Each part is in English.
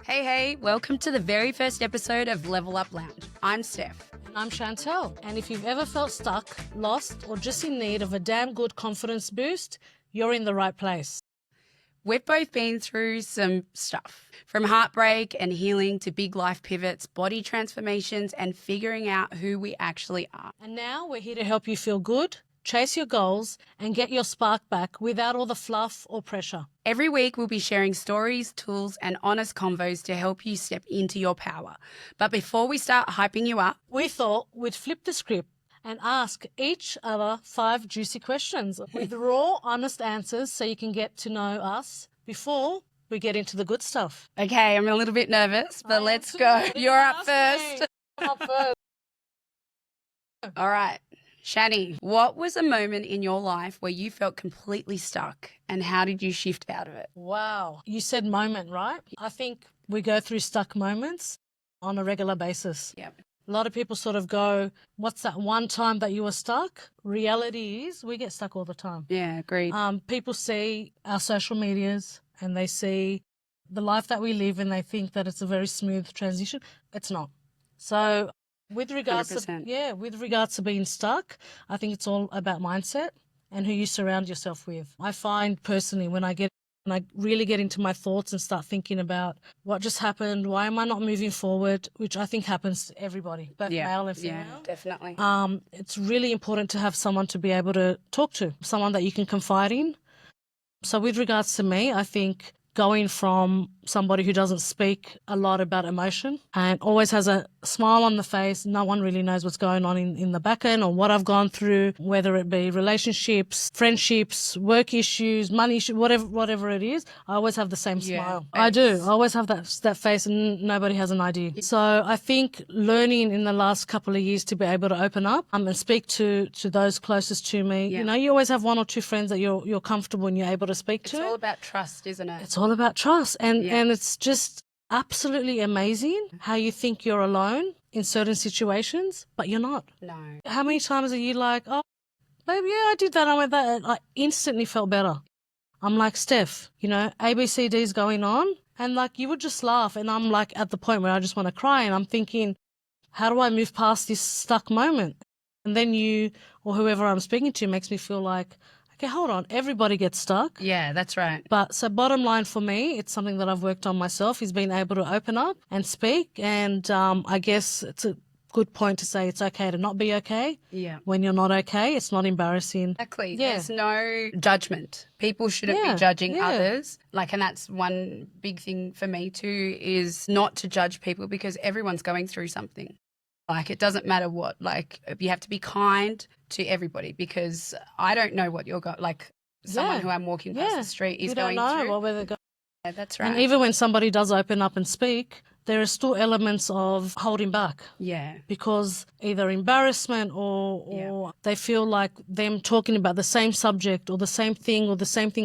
Hey, welcome to the very first episode of Level Up Lounge. I'm Steph. And I'm Chantel. And if you've ever felt stuck, lost, or just in need of a damn good confidence boost, you're in the right place. We've both been through some stuff, from heartbreak and healing to big life pivots, body transformations, and figuring out who we actually are. And now we're here to help you feel good, chase your goals, and get your spark back without all the fluff or pressure. Every week, we'll be sharing stories, tools, and honest convos to help you step into your power. But before we start hyping you up, We thought we'd flip the script and ask each other 5 juicy questions with raw, honest answers so you can get to know us before we get into the good stuff. okay, I'm a little bit nervous, but let's go. You're up first. I'm up first. All right. Shani, what was a moment in your life where you felt completely stuck and how did you shift out of it? Wow. You said moment, right? I think we go through stuck moments on a regular basis. Yep. A lot of people sort of go, what's that one time that you were stuck? Reality is we get stuck all the time. Yeah, agreed. People see our social medias and they see the life that we live and they think that it's a very smooth transition. It's not. So with regards 100%. with regards to being stuck, I think it's all about mindset and who you surround yourself with. I find personally when I really get into my thoughts and start thinking about what just happened, why am I not moving forward, which I think happens to everybody, both male and female. Yeah, definitely. It's really important to have someone to be able to talk to, someone that you can confide in. So with regards to me, I think going from somebody who doesn't speak a lot about emotion and always has a smile on the face, no one really knows what's going on in the back end or what I've gone through, whether it be relationships, friendships, work issues, money issues, whatever it is, I always have the same smile. I do. I always have that face and nobody has an idea. So I think learning in the last couple of years to be able to open up and speak to those closest to me. Yeah. You know, you always have one or two friends that you're comfortable and you're able to speak to. It's all about trust, isn't it? It's all about trust. And Yeah. and it's just absolutely amazing how you think you're alone in certain situations, but you're not. No. How many times are you like, oh, baby, yeah, I did that, I went that, and I instantly felt better. I'm like, Steph, you know, ABCD's going on, and like you would just laugh, and I'm like at the point where I just want to cry, and I'm thinking, how do I move past this stuck moment? And then you or whoever I'm speaking to makes me feel like, okay, hold on, everybody gets stuck. Yeah, that's right. But so bottom line for me, it's something that I've worked on myself, is being able to open up and speak. And I guess it's a good point to say it's okay to not be okay. Yeah. When you're not okay, it's not embarrassing. Exactly. Yeah. There's no judgment. People shouldn't be judging others. And that's one big thing for me too, is not to judge people because everyone's going through something. Like, it doesn't matter what. Like, you have to be kind to everybody because I don't know what you're going. Like, someone who I'm walking past the street is going don't know through. where they're going. Yeah, that's right. And even when somebody does open up and speak, there are still elements of holding back. Yeah. Because either embarrassment or they feel like them talking about the same subject or the same thing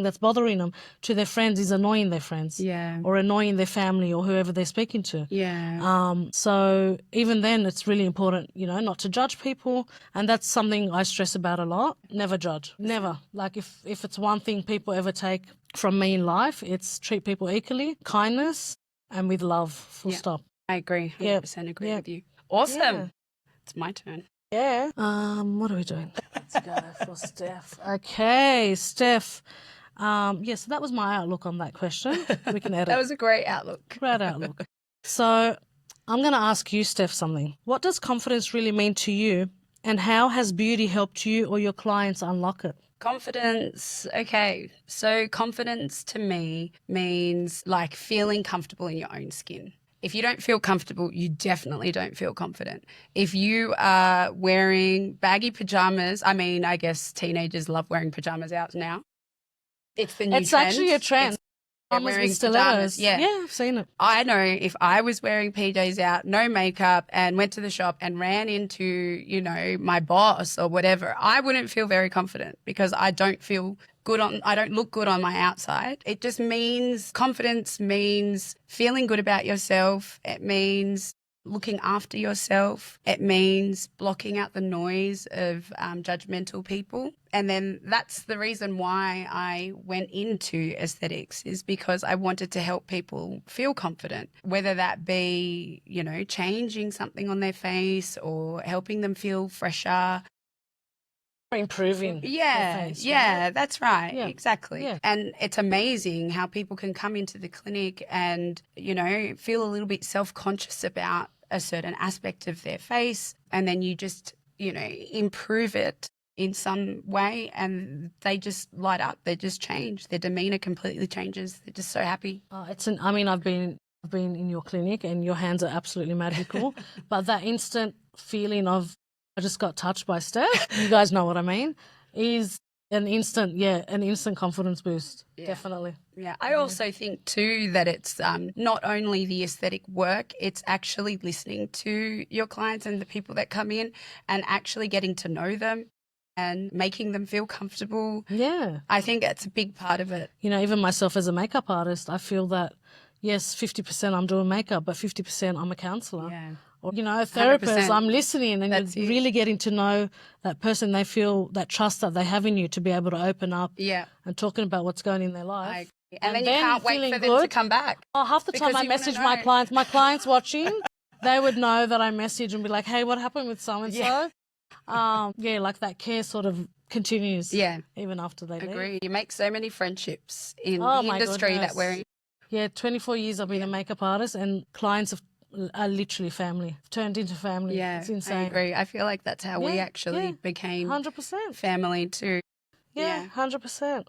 that's bothering them to their friends is annoying their friends. Yeah. Or annoying their family or whoever they're speaking to. Yeah. So even then it's really important, you know, not to judge people. And that's something I stress about a lot. Never judge. Never. Like if it's one thing people ever take from me in life, it's treat people equally, kindness, and with love, full stop. I agree. 100% agree with you. Awesome. Yeah. It's my turn. Yeah. What are we doing? Let's go for Steph. Okay, Steph. So that was my outlook on that question. We can edit. That was a great outlook. Great outlook. So I'm going to ask you, Steph, something. What does confidence really mean to you, and how has beauty helped you or your clients unlock it? Confidence. Okay. So confidence to me means like feeling comfortable in your own skin. If you don't feel comfortable, you definitely don't feel confident. If you are wearing baggy pajamas, I mean, I guess teenagers love wearing pajamas out now. It's the new trend. It's actually a trend. They're wearing pajamas. Yeah. I've seen it. I know if I was wearing PJs out, no makeup, and went to the shop and ran into, you know, my boss or whatever, I wouldn't feel very confident because I don't look good on my outside. It just means confidence means feeling good about yourself. It means looking after yourself. It means blocking out the noise of judgmental people. And then that's the reason why I went into aesthetics, is because I wanted to help people feel confident, whether that be, you know, changing something on their face or helping them feel fresher. Improving Yeah, face, yeah, right? that's right. Yeah. Exactly. Yeah. And it's amazing how people can come into the clinic and, you know, feel a little bit self-conscious about a certain aspect of their face, and then you just, you know, improve it in some way and they just light up. They just change. Their demeanor completely changes. They're just so happy. I mean, I've been in your clinic and your hands are absolutely magical, but that instant feeling of I just got touched by Steph, you guys know what I mean, is an instant confidence boost. Yeah. Definitely. Yeah. I also think too that it's not only the aesthetic work, it's actually listening to your clients and the people that come in and actually getting to know them and making them feel comfortable. Yeah. I think that's a big part of it. You know, even myself as a makeup artist, I feel that, yes, 50% I'm doing makeup, but 50% I'm a counsellor. Yeah. Or, you know, a therapist, 100%. I'm listening and That's you're it. really getting to know that person. They feel that trust that they have in you to be able to open up Yeah. and talking about what's going in their life. I agree. And then you can't wait feeling for them to good. come back. Oh, half the time because I you wanna message know. my clients watching, they would know that I message and be like, hey, what happened with so-and-so? Yeah. Like that care sort of continues Yeah. even after they leave. Agree. You make so many friendships in Oh, the my industry goodness. that we're in. Yeah, 24 years I've been a makeup artist and clients are literally family, turned into family. Yeah, It's insane. I agree. I feel like that's how we actually became 100%. family too. Yeah, 100%.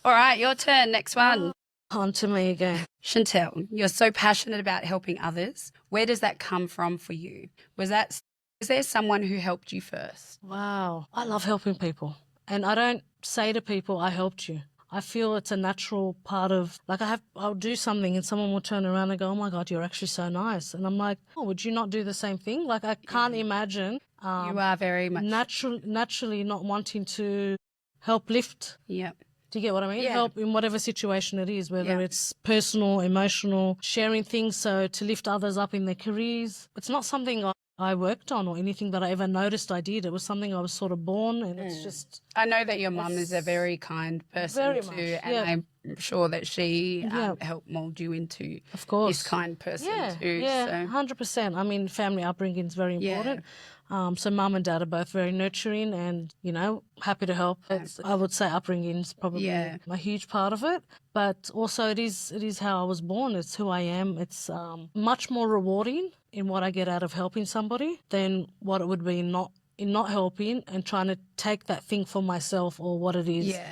All right, your turn. Next one. On to me again. Chantel, you're so passionate about helping others. Where does that come from for you? Was there someone who helped you first? Wow. I love helping people. And I don't say to people, I helped you. I feel it's a natural part of, like I'll do something and someone will turn around and go, oh my God, you're actually so nice. And I'm like, oh, would you not do the same thing? Like I can't imagine You are very much. naturally not wanting to help lift. Yep. Do you get what I mean? Yeah. Help in whatever situation it is, whether Yeah. it's personal, emotional, sharing things so to lift others up in their careers. It's not something I worked on or anything that I ever noticed I did. It was something I was sort of born and it's just... I know that your mum is a very kind person Very too, much, and yeah. I'm sure that she Yeah. helped mould you into Of course. this kind person too. Yeah, So. 100%. I mean, family upbringing is very important. So mum and dad are both very nurturing and, you know, happy to help. I would say upbringing is probably a huge part of it. But also it is how I was born. It's who I am. It's much more rewarding in what I get out of helping somebody than what it would be in not helping and trying to take that thing for myself or what it is. Yeah.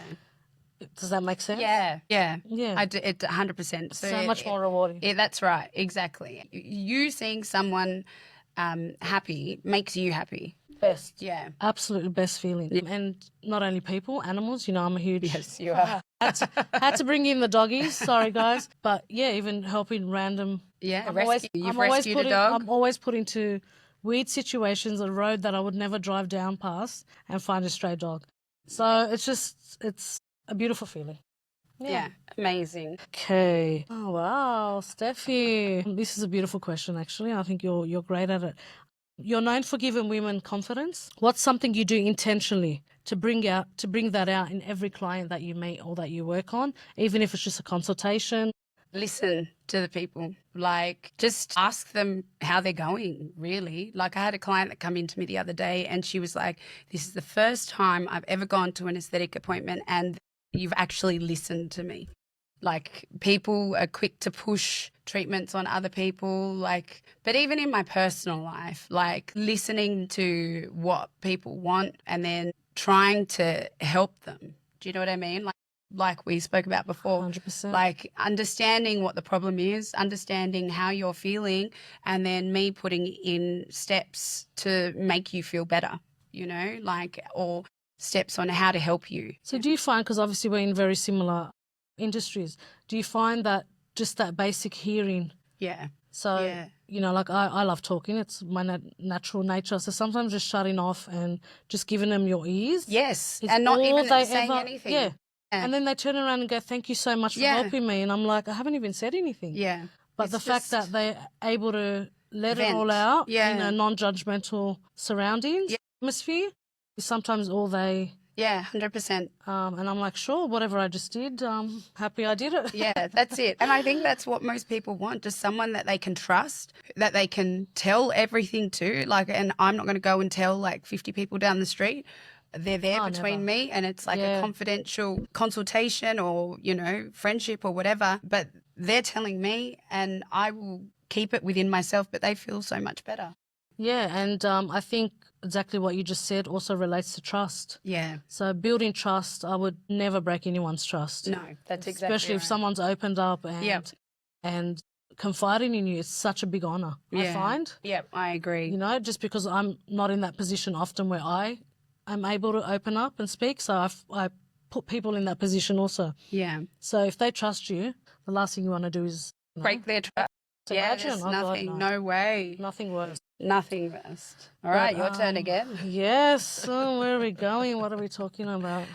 Does that make sense? Yeah. Yeah. It 100%. So much more rewarding. Yeah, that's right. Exactly. You seeing someone happy makes you happy. Best. Yeah. Absolutely best feeling. Yeah. And not only people, animals, you know, I'm a huge... Yes, you are. had to bring in the doggies. Sorry, guys. But yeah, even helping random... Yeah, You've rescued a dog? I'm always put into weird situations, a road that I would never drive down past and find a stray dog. So it's a beautiful feeling. Yeah, amazing. Okay. Oh, wow, Steffi. This is a beautiful question, actually. I think you're great at it. You're known for giving women confidence. What's something you do intentionally to bring that out in every client that you meet or that you work on, even if it's just a consultation? Listen to the people. Like, just ask them how they're going, really. Like, I had a client that come into me the other day and she was like, this is the first time I've ever gone to an aesthetic appointment and you've actually listened to me. Like, people are quick to push treatments on other people, like, but even in my personal life, like listening to what people want and then trying to help them. Do you know what I mean? Like we spoke about before. 100%. Like understanding what the problem is, understanding how you're feeling, and then me putting in steps to make you feel better, you know, like, or steps on how to help you. So do you find, because obviously we're in very similar industries, do you find that just that basic hearing? Yeah. So, you know, like I love talking. It's my natural nature. So sometimes just shutting off and just giving them your ears. Yes. And not even saying anything. Yeah. And then they turn around and go, thank you so much for helping me. And I'm like, I haven't even said anything. Yeah. But the fact that they're able to let vent. it all out Yeah. in a non-judgmental surroundings atmosphere is sometimes all they... Yeah, 100%. And I'm like, sure, whatever I just did, happy I did it. Yeah, that's it. And I think that's what most people want, just someone that they can trust, that they can tell everything to. Like, and I'm not going to go and tell like 50 people down the street. They're there between me, and it's like a confidential consultation or, you know, friendship or whatever. But they're telling me, and I will keep it within myself, but they feel so much better. Yeah, and I think exactly what you just said also relates to trust. Yeah. So building trust, I would never break anyone's trust. No, that's exactly Especially if someone's opened up and confiding in you, it's such a big honour, I find. Yeah, I agree. You know, just because I'm not in that position often where I am able to open up and speak, so I put people in that position also. Yeah. So if they trust you, the last thing you want to do is... break their trust. Yeah, there's nothing, no way. Nothing worse. Nothing worse. All right, your turn again. Yes. Oh, where are we going? What are we talking about?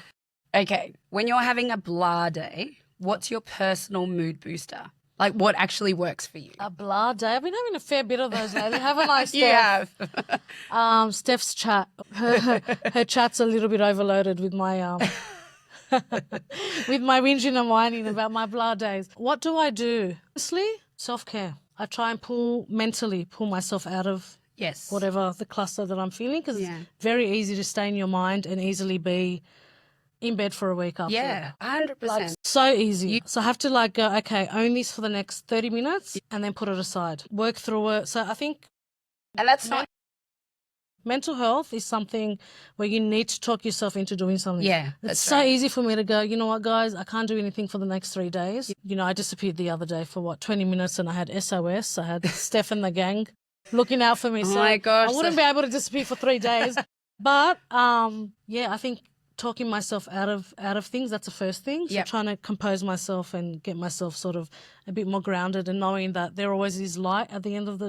Okay, when you're having a blah day, what's your personal mood booster? Like, what actually works for you? A blah day. I've been having a fair bit of those lately, haven't I, Steph? You have. Steph's chat. Her chat's a little bit overloaded with my with my whinging and whining about my blah days. What do I do? Honestly, self-care. I try and mentally pull myself out of whatever the cluster that I'm feeling, because it's very easy to stay in your mind and easily be in bed for a week after. Yeah, 100%. Like, so easy. So I have to like go, okay, own this for the next 30 minutes and then put it aside. Work through it. So I think... And that's not... Mental health is something where you need to talk yourself into doing something. Yeah, it's so easy for me to go, you know what, guys, I can't do anything for the next 3 days. You know, I disappeared the other day for 20 minutes and I had SOS. I had Steph and the gang looking out for me. Oh so my gosh. I wouldn't be able to disappear for 3 days. But I think talking myself out of things, that's the first thing. So trying to compose myself and get myself sort of a bit more grounded and knowing that there always is light at the end of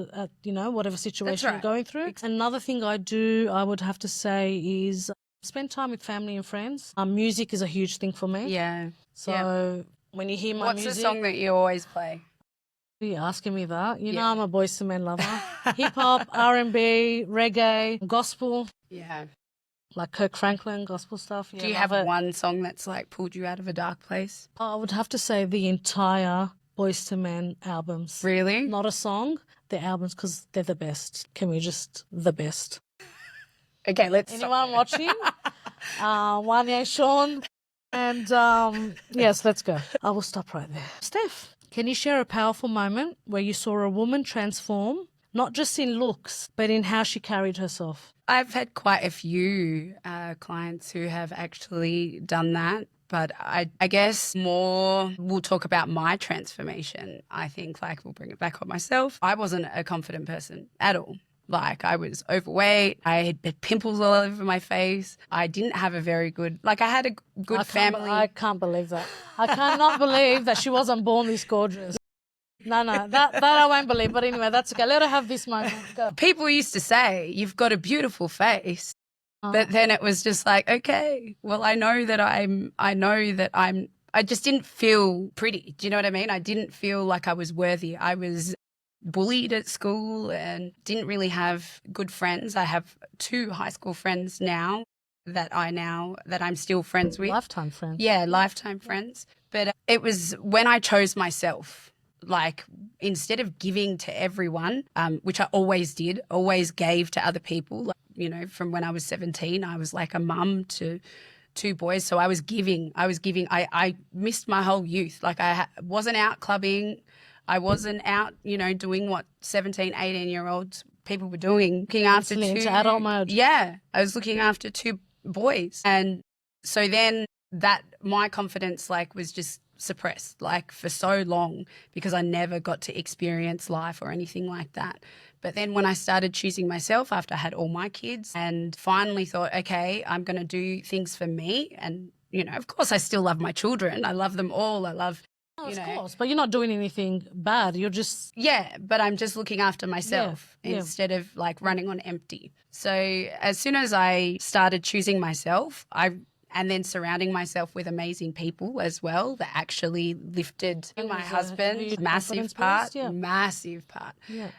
whatever situation you're going through. Another thing I do, I would have to say, is spend time with family and friends. Music is a huge thing for me. Yeah. So when you hear my music... What's the song that you always play? Are you asking me that? You know I'm a boys to men lover. Hip-hop, R&B, reggae, gospel. Yeah. Like Kirk Franklin, gospel stuff. Do you have one song that's like pulled you out of a dark place? I would have to say the entire Boys to Men albums. Really? Not a song, the albums, because they're the best. Can we just... the best. Okay, let's Anyone watching? Wanya, Sean. And yes, let's go. I will stop right there. Steph, can you share a powerful moment where you saw a woman transform, not just in looks, but in how she carried herself? I've had quite a few clients who have actually done that, but I guess more we'll talk about my transformation. I think like we'll bring it back on myself. I wasn't a confident person at all. Like I was overweight. I had pimples all over my face. I didn't have a very good, I had a good family. I can't believe that. I cannot believe that she wasn't born this gorgeous. No, that I won't believe. But anyway, that's okay. Let her have this moment. Go. People used to say, you've got a beautiful face. But then it was just like, okay, well, I just didn't feel pretty. Do you know what I mean? I didn't feel like I was worthy. I was bullied at school and didn't really have good friends. I have 2 high school friends now that I'm still friends with. Lifetime friends. Yeah, lifetime friends. But it was when I chose myself. Like instead of giving to everyone, which I always did, always gave to other people. Like, you know, from when I was 17, I was like a mum to 2 boys. So I was giving. I missed my whole youth. Like I wasn't out clubbing. I wasn't out, you know, doing what 17, 18-year-olds people were doing. Looking after 2. Into adult mode. Yeah. I was looking after 2 boys. And so then my confidence was just suppressed for so long because I never got to experience life or anything like that. But then when I started choosing myself after I had all my kids and finally thought, okay, I'm going to do things for me. And, you know, of course I still love my children. I love them all. I love, of course, but you're not doing anything bad. You're just... Yeah, but I'm just looking after myself instead of running on empty. So as soon as I started choosing myself, I and then surrounding myself with amazing people as well that actually lifted my husband. Massive part. Massive part. Yeah.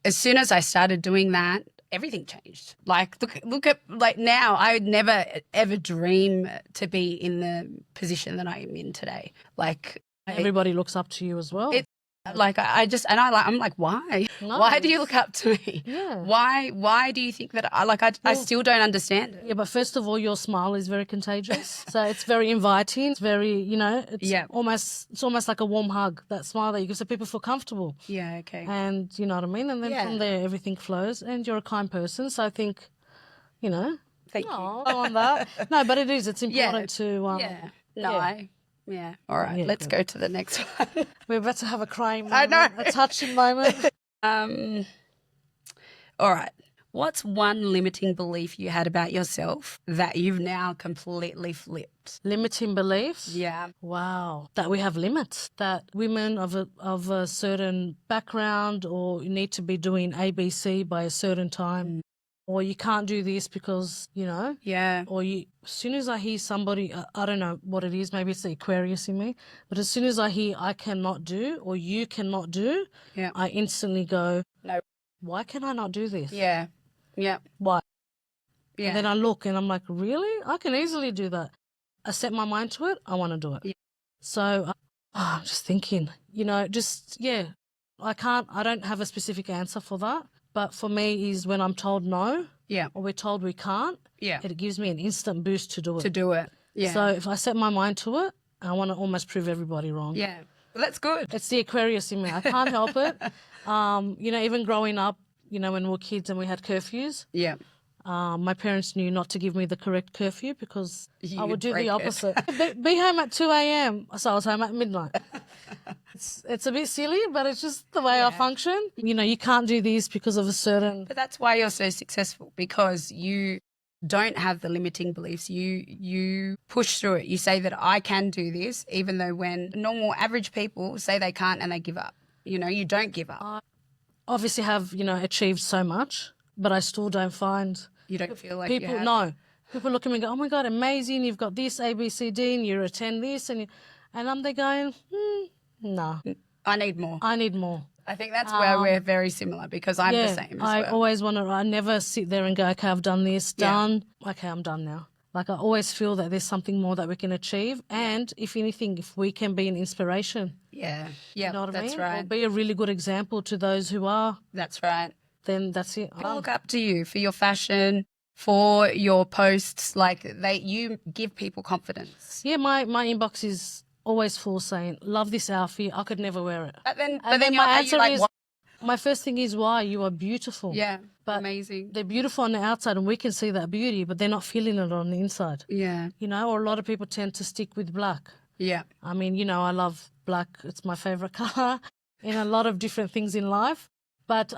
As soon as I started doing that, everything changed. Like, look at like now, I would never ever dream to be in the position that I am in today. Like, everybody looks up to you as well. Like I'm like, why? Nice. Why do you look up to me? Yeah. Why do you think that I still don't understand it? Yeah, but first of all, your smile is very contagious. So it's very inviting. It's very, it's almost like a warm hug, that smile that you give so people feel comfortable. Yeah, okay. And you know what I mean? And then from there everything flows, and you're a kind person. So I think, Thank you. On that. No, but it is. It's important to Yeah. All right. Let's go to the next one. We're about to have a crying moment, a touching moment. All right. What's one limiting belief you had about yourself that you've now completely flipped? Limiting beliefs? Yeah. Wow. That we have limits. That women of a certain background or you need to be doing ABC by a certain time. Or you can't do this because, Yeah. Or as soon as I hear somebody, I don't know what it is, maybe it's the Aquarius in me, but as soon as I hear I cannot do or you cannot do, I instantly go, no. Why can I not do this? Yeah. Yeah. Why? Yeah. And then I look and I'm like, really? I can easily do that. I set my mind to it, I want to do it. Yeah. So I'm just thinking, I don't have a specific answer for that. But for me is when I'm told no or we're told we can't, it gives me an instant boost to do it. Yeah. So if I set my mind to it, I want to almost prove everybody wrong. Yeah. Well, that's good. It's the Aquarius in me. I can't help it. Even growing up, when we were kids and we had curfews. Yeah. My parents knew not to give me the correct curfew because I would do the opposite. It. Be home at 2 a.m. So I was home at midnight. It's a bit silly, but it's just the way I function. You can't do this because of a certain... But that's why you're so successful, because you don't have the limiting beliefs. You push through it. You say that I can do this, even though when normal average people say they can't and they give up. You don't give up. I obviously have, achieved so much, but I still don't find... You don't feel like people, you have? No. People look at me and go, oh, my God, amazing, you've got this, A, B, C, D, and you attend this. And I'm there going, no. I need more. I think that's where we're very similar, because I'm the same as well. I always I never sit there and go, okay, I've done this, done. Okay, I'm done now. Like I always feel that there's something more that we can achieve. And if anything, if we can be an inspiration. Yeah. You know what I mean? That's right. Or be a really good example to those who are. That's right. Then that's it. People look up to you for your fashion, for your posts. Like you give people confidence. Yeah, my inbox is always full saying, love this outfit, I could never wear it. But then my answer is, my first thing is, why? You are beautiful. Yeah, but amazing. They're beautiful on the outside and we can see that beauty, but they're not feeling it on the inside. Yeah. Or a lot of people tend to stick with black. Yeah. I mean, I love black. It's my favourite colour in a lot of different things in life. But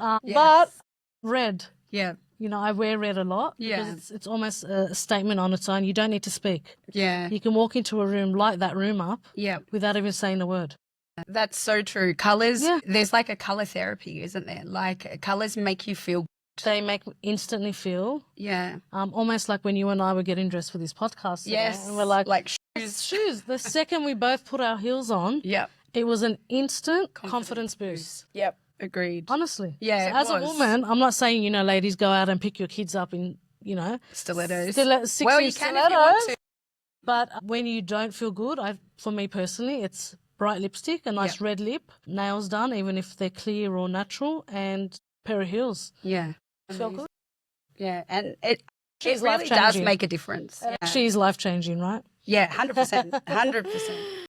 red. Yeah. I wear red a lot because it's almost a statement on its own. You don't need to speak. Yeah. You can walk into a room, light that room up without even saying a word. That's so true. Colours, there's like a colour therapy, isn't there? Like colours make you feel good. They make me instantly feel. Yeah. Almost like when you and I were getting dressed for this podcast. Yes. And we're like shoes. Shoes. The second we both put our heels on, it was an instant confidence boost. Yep. Agreed. Honestly. Yeah. So as a woman, I'm not saying, ladies, go out and pick your kids up in, stilettos. 6-inch well, you can if you want to. But when you don't feel good, for me personally, it's bright lipstick, a nice red lip, nails done, even if they're clear or natural, and a pair of heels. Yeah. Feel good? Yeah. And it really does make a difference. Yeah. She's life-changing, right? Yeah, 100%. 100%.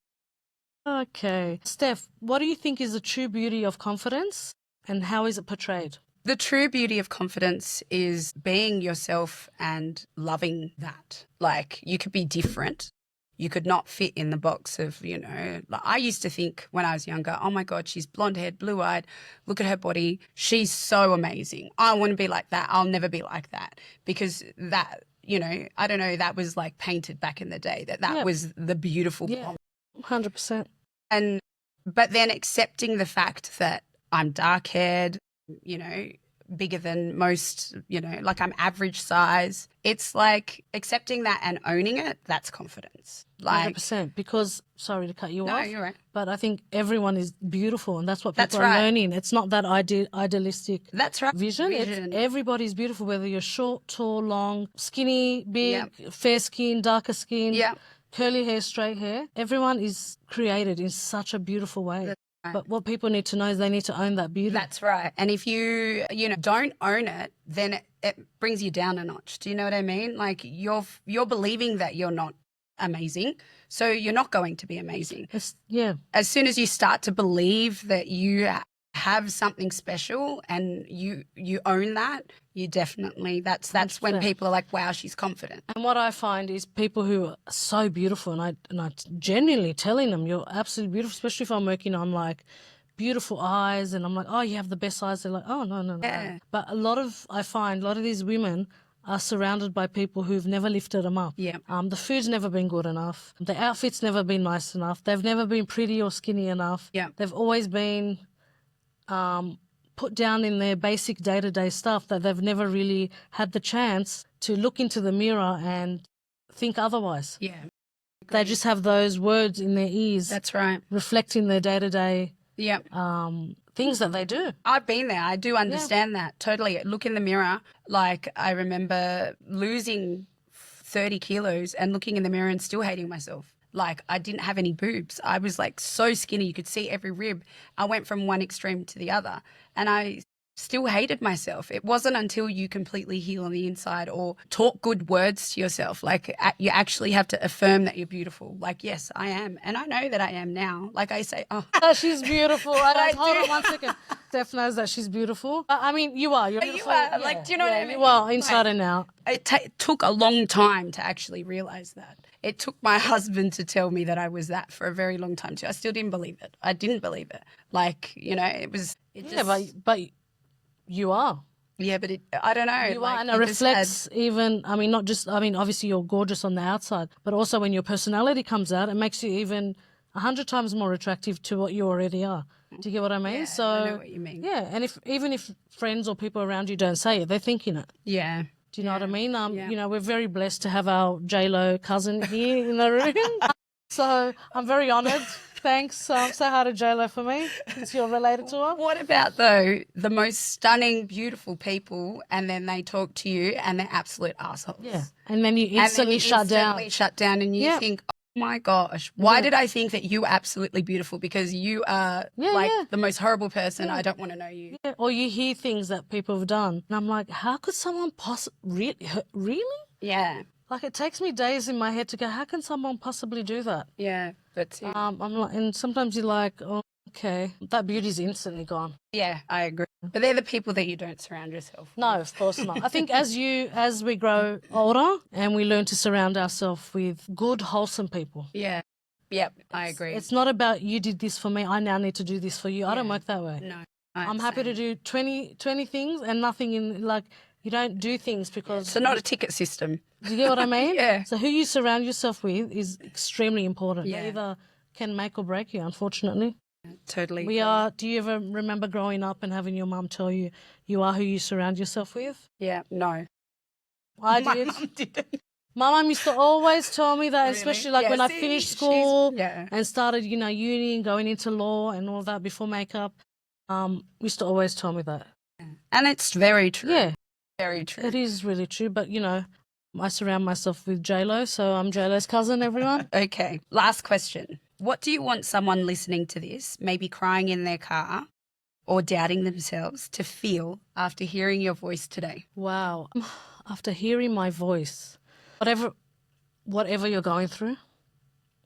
Okay. Steph, what do you think is the true beauty of confidence and how is it portrayed? The true beauty of confidence is being yourself and loving that. Like, you could be different. You could not fit in the box of, like I used to think when I was younger, oh my God, she's blonde-haired, blue-eyed. Look at her body. She's so amazing. I want to be like that. I'll never be like that. Because that, I don't know, that was like painted back in the day, that was the beautiful blonde. 100%. But then accepting the fact that I'm dark-haired, bigger than most, like I'm average size. It's like accepting that and owning it, that's confidence. Like 100%. Because, sorry to cut you off. No, you're right. But I think everyone is beautiful, and that's what people That's are right. learning. It's not that idealistic That's right. vision. It's everybody's beautiful, whether you're short, tall, long, skinny, big, fair skin, darker skin, curly hair, straight hair. Everyone is created in such a beautiful way. Right. But what people need to know is they need to own that beauty. That's right. And if you don't own it, then it brings you down a notch. Do you know what I mean? Like you're believing that you're not amazing, so you're not going to be amazing. As soon as you start to believe that you have something special and you own that, you definitely that's 100%. When people are like, wow, she's confident. And what I find is people who are so beautiful, and I genuinely telling them you're absolutely beautiful, especially if I'm working on like beautiful eyes and I'm like, oh, you have the best eyes. They're like, oh, no. But I find a lot of these women are surrounded by people who've never lifted them up. Yeah. The food's never been good enough. The outfit's never been nice enough. They've never been pretty or skinny enough. Yeah. They've always been put down in their basic day-to-day stuff, that they've never really had the chance to look into the mirror and think otherwise. Yeah. They just have those words in their ears. That's right. Reflecting their day-to-day things that they do. I've been there. I do understand that totally. Look in the mirror. Like I remember losing 30 kilos and looking in the mirror and still hating myself. Like I didn't have any boobs. I was like so skinny. You could see every rib. I went from one extreme to the other and I still hated myself. It wasn't until you completely heal on the inside or talk good words to yourself. Like you actually have to affirm that you're beautiful. Like, yes, I am. And I know that I am now. Like I say, oh, she's beautiful. Hold on 1 second. Steph knows that she's beautiful. I mean, you are. You're beautiful. You are. Like, do you know what I mean? You are, inside and out. It took a long time to actually realize that. It took my husband to tell me that I was that for a very long time too. I still didn't believe it. I didn't believe it. Like, it was... but you are. Yeah, but I don't know. You are, and it reflects obviously you're gorgeous on the outside, but also when your personality comes out, it makes you even 100 times more attractive to what you already are. Do you get what I mean? Yeah, I know what you mean. Yeah, and if friends or people around you don't say it, they're thinking it. Yeah. Do you know what I mean? We're very blessed to have our J-Lo cousin here in the room. So I'm very honoured. Thanks. Say hi to J-Lo for me, since you're related to her. What about, though, the most stunning, beautiful people, and then they talk to you and they're absolute assholes? Yeah. And then you instantly shut down. Shut down and you think, oh my gosh, why did I think that you were absolutely beautiful? Because you are the most horrible person. I don't want to know you. Yeah. Or you hear things that people have done. And I'm like, how could someone really? Yeah. Like, it takes me days in my head to go, how can someone possibly do that? Yeah, that's it. I'm like, and sometimes you're like, oh, okay, that beauty's instantly gone. Yeah, I agree. But they're the people that you don't surround yourself with. No, of course not. I think as we grow older and we learn to surround ourselves with good, wholesome people. Yeah. Yep, I agree. It's not about you did this for me, I now need to do this for you. I don't work that way. No. I'm happy to do 20 things and nothing in, like, you don't do things because... So not a ticket system. Do you get what I mean? Yeah. So who you surround yourself with is extremely important. Yeah. They either can make or break you, unfortunately. Totally. Do you ever remember growing up and having your mum tell you, you are who you surround yourself with? Yeah, no. I did. My mum didn't. My mum used to always tell me that, especially like when I finished school and started, uni and going into law and all that before makeup. Used to always tell me that. And it's very true. Yeah. Very true. It is really true, but, I surround myself with J-Lo, so I'm J-Lo's cousin, everyone. Okay, last question. What do you want someone listening to this, maybe crying in their car or doubting themselves, to feel after hearing your voice today? Wow. After hearing my voice, whatever you're going through,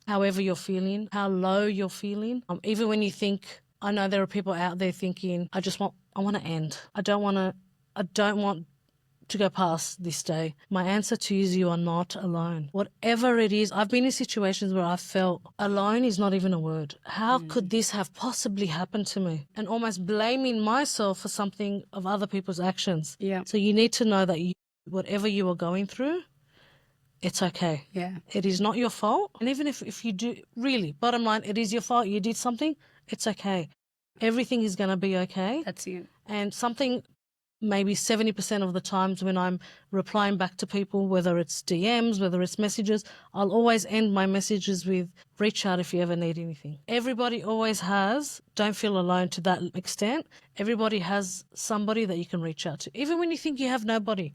however you're feeling, how low you're feeling, even when you think, I know there are people out there thinking, I want to end. I don't want to go past this day. My answer to you is you are not alone. Whatever it is, I've been in situations where I felt alone is not even a word. How could this have possibly happened to me? And almost blaming myself for something of other people's actions. Yeah. So you need to know that whatever you are going through, it's okay. Yeah. It is not your fault. And even if you do, really, bottom line, it is your fault, you did something, it's okay. Everything is going to be okay. That's it. And something maybe 70% of the times when I'm replying back to people, whether it's DMs, whether it's messages, I'll always end my messages with reach out if you ever need anything. Everybody always has, don't feel alone to that extent. Everybody has somebody that you can reach out to. Even when you think you have nobody,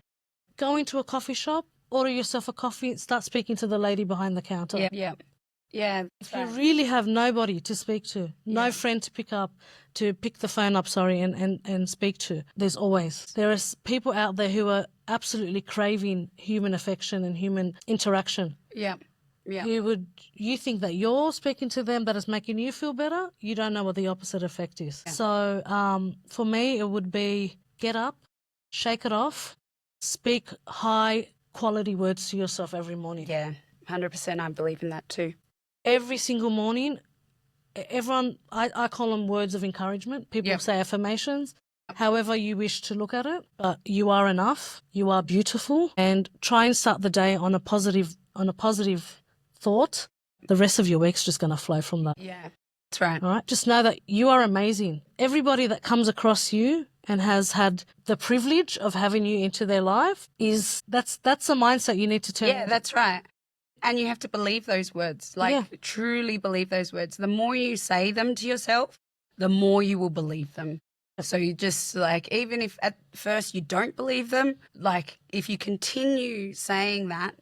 go into a coffee shop, order yourself a coffee, start speaking to the lady behind the counter. Yeah. If you really have nobody to speak to, no friend to pick the phone up, and speak to, there are people out there who are absolutely craving human affection and human interaction. Yeah. You think that you're speaking to them that is making you feel better, you don't know what the opposite effect is. Yeah. So for me, it would be get up, shake it off, speak high quality words to yourself every morning. Yeah, 100%. I believe in that too. Every single morning, everyone, I call them words of encouragement. People say affirmations, however you wish to look at it. But you are enough, you are beautiful, and try and start the day on a positive thought. The rest of your week's just going to flow from that. Yeah, that's right. All right, just know that you are amazing. Everybody that comes across you and has had the privilege of having you into their life that's a mindset you need to turn. Yeah, that's right. And you have to believe those words, truly believe those words. The more you say them to yourself, the more you will believe them. So you just even if at first you don't believe them, if you continue saying that,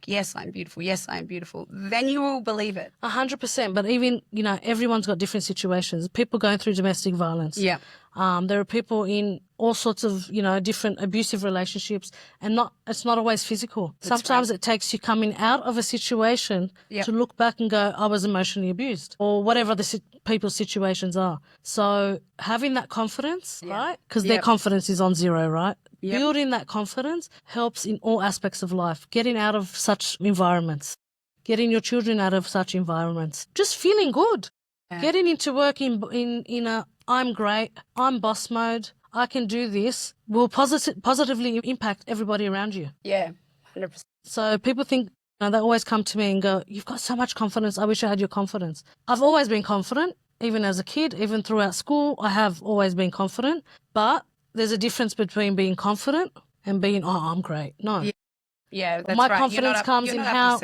yes, I'm beautiful, then you will believe it. 100%. But even, everyone's got different situations. People going through domestic violence. Yeah. There are people in all sorts of, different abusive relationships, and it's not always physical. That's Sometimes it takes you coming out of a situation to look back and go, I was emotionally abused, or whatever the people's situations are. So having that confidence, right? Because their confidence is on zero, right? Yep. Building that confidence helps in all aspects of life, getting out of such environments, getting your children out of such environments, just feeling good, getting into work in a I'm great, I'm boss mode, I can do this, will positively impact everybody around you. Yeah, 100%. So people think, they always come to me and go, you've got so much confidence, I wish I had your confidence. I've always been confident, even as a kid, even throughout school, I have always been confident, but there's a difference between being confident and being, I'm great. No. Yeah, that's My right. confidence comes in how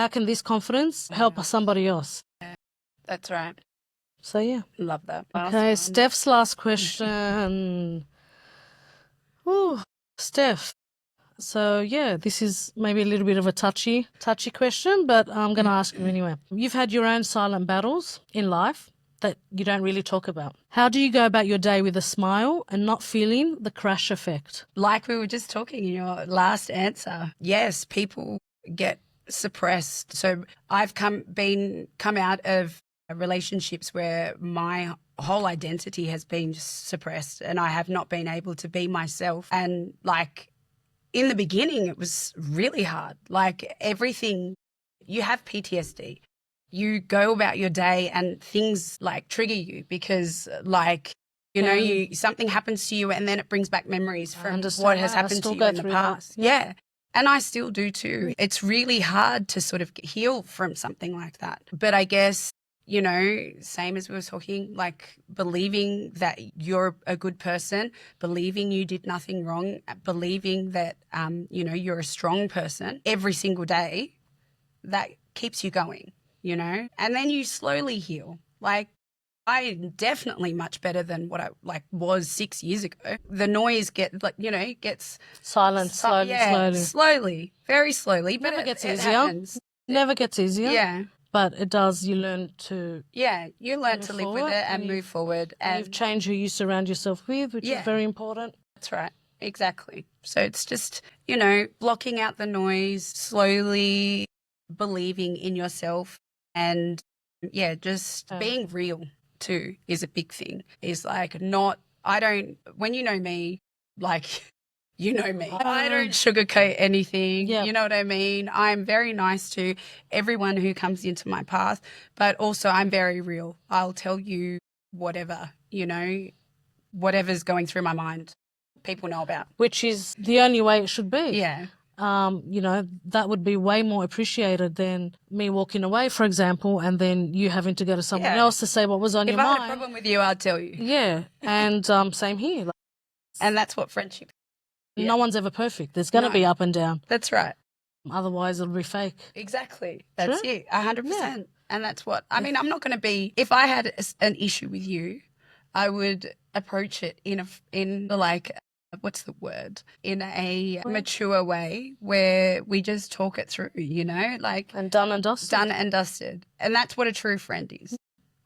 can this confidence help somebody else? Yeah, that's right. So, yeah. Love that. Okay, Steph's last question. Ooh, Steph. So, yeah, this is maybe a little bit of a touchy question, but I'm going to ask you anyway. You've had your own silent battles in life that you don't really talk about. How do you go about your day with a smile and not feeling the crash effect? Like we were just talking in your last answer. Yes, people get suppressed. So I've come out of relationships where my whole identity has been suppressed and I have not been able to be myself. And in the beginning, it was really hard. Everything, you have PTSD. You go about your day and things trigger you because something happens to you and then it brings back memories from what has happened to you in the past. Yeah. And I still do too. It's really hard to sort of heal from something like that. But I guess, same as we were talking, believing that you're a good person, believing you did nothing wrong, believing that, you're a strong person every single day, that keeps you going. And then you slowly heal. I'm definitely much better than what I was 6 years ago. The noise gets silent slowly, very slowly. But Never gets easier. Happens. Never gets easier. Yeah. But it does. You learn to. Yeah, you learn to live with it and move forward. And you've changed who you surround yourself with, which is very important. That's right. Exactly. So it's just, blocking out the noise, slowly believing in yourself. And just being real too is a big thing. Is when you know me, you know me. I don't sugarcoat anything. Yep. You know what I mean? I'm very nice to everyone who comes into my path, but also I'm very real. I'll tell you whatever's going through my mind, people know about. Which is the only way it should be. Yeah. That would be way more appreciated than me walking away, for example, and then you having to go to someone else to say what was on your mind. If I had a problem with you, I'd tell you. Yeah, and same here. And that's what friendship is. No one's ever perfect. There's going to be up and down. That's right. Otherwise, it'll be fake. Exactly. That's True. it. 100%. And that's what, I mean, I'm not going to be, if I had an issue with you, I would approach it in like, what's the word? In a mature way where we just talk it through, you know, like. And done and dusted. Done and dusted. And that's what a true friend is.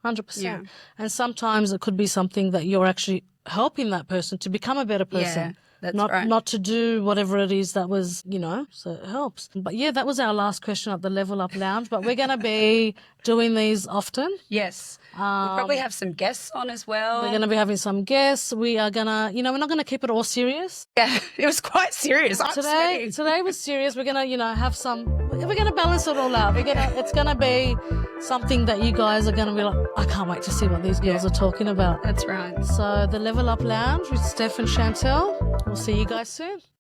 100%. Yeah. And sometimes it could be something that you're actually helping that person to become a better person. Yeah, that's not, right. Not to do whatever it is that was, you know, so it helps. But yeah, that was our last question at the Level Up Lounge. But we're going to be doing these often. Yes. We'll probably have some guests on as well. We're going to be having some guests. We are going to, you know, we're not going to keep it all serious. Yeah, it was quite serious. Today was serious. We're going to, you know, have some, we're going to balance it all out. It's going to be something that you guys are going to be like, I can't wait to see what these girls are talking about. That's right. So the Level Up Lounge with Steph and Chantel. We'll see you guys soon.